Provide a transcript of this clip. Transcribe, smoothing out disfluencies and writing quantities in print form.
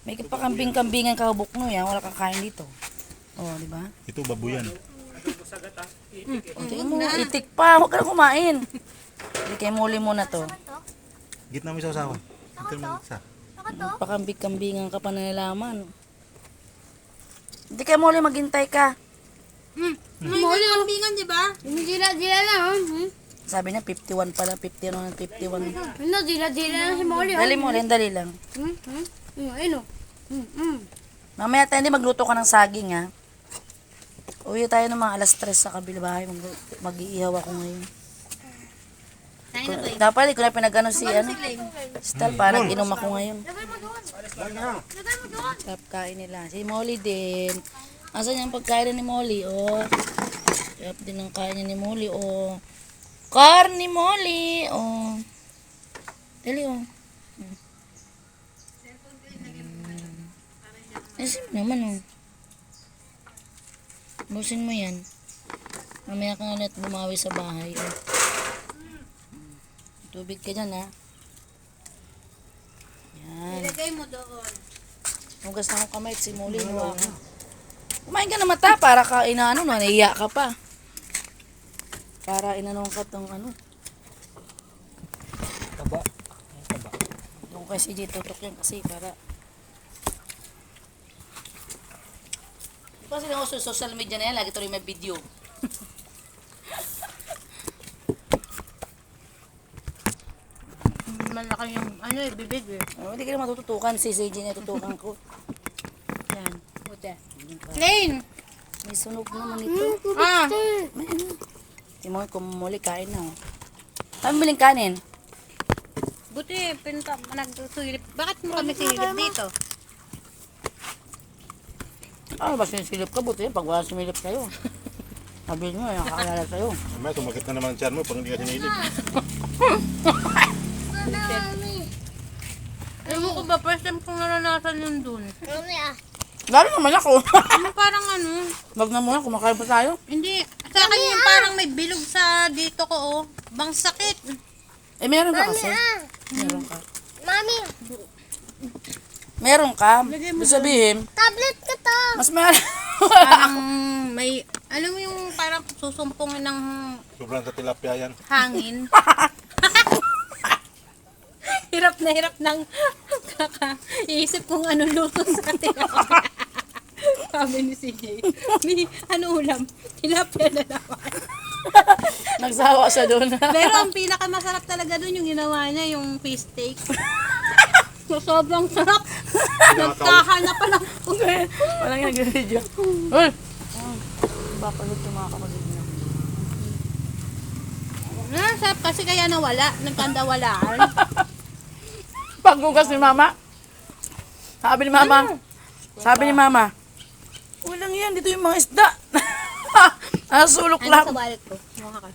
May pakambing-kambingan kahubok no yan. Wala kakain dito. Oh, di ba? Ito babuyan. Tingnan mo, itik pa. Huwag ka na kumain. Hindi kay muli muna to. Gitna mo sa usawa. Ito mo isa. Pakambing-kambingan ka pa na nalaman. Hindi kay muli, maghintay ka. Muli kambingan, di ba? Dila lang. Sabi niya 51 pala, 51. Ano, dila lang si Molly. Dali mo, dali lang. Ayun o. Mamaya tayo, hindi magluto ka ng saging ha. Uwi tayo ng mga alas 3 sa kabila bahay. Mag-iihaw ako ngayon. Dapat hindi ko na pinag-ano si Stal, parang inom ako ngayon. Sarap kain nila. Si Molly din. Asan yung pagkain ni Molly? Oh. Sarap din ang kain niya ni Molly. Oh. Corn ni Molly. Oh. Dali oh. Asin naman oh. Busin mo yan. Mamaya ka nga ulit bumawi sa bahay. Oh. Tubig ka dyan ha. Yan. Ilagay mo doon. Hugas na akong kamay at si Molly. Kumain ka na mata para ka inaano, naiya ka pa. Para inanong ka tong ano. Taba. Doon kasi di tutok yan kasi para. Kasi lang ako sa social media na yan, lagi tuloy may video. Malaki yung bibig eh. Oh, hindi ka na matututukan, si CJ na tutukan ko. Yan. Buti. Plain! May sunog naman ito. Ah! May ano. Yung mga kumuli kain na. Oh. Kami biling kanin. Buti, nagsusilip. Bakit mo kami silip dito? Ah, basta yung silip ka, buti pag wala sumilip kayo. Sabi nyo, nakakalala sa'yo. Mamaya tumakit na naman ang tiyan mo pag hindi ka sinilip. Alam mo ko ba, first time kong naranasan yun dun. Lalo naman ako. Parang ano, Wag na muna, kumakain pa tayo. hindi. Sa akin yung parang may bilog sa dito ko oh. Bang sakit. Eh, meron ka kasi. Meron ka. Mami, Meron ka. Ibig sabihin, tablet ka to. mas meron. Parang may, alam mo yung parang susumpongin ng Sobrang sa tilapia yan. hangin. Hirap na hirap ng kakaisip kung anong luto sa tilapia. Sabi ni CJ, may ano ulam, tilapia na naman. Nagsawa siya doon. Pero ang pinakamasarap talaga dun yung ginawa niya, yung fish steak. So, sobrang sarap. Nagkahanap pa lang. Walang nag-video. Uy! Bapalot yung mga kapatid niya. Sarap kasi kaya nawala, nagkandawalaan. Pagbugas ni mama. Sabi ni mama, walang yan, dito yung mga isda. Sulok Ano lang. sa wallet ko? Mukha ka.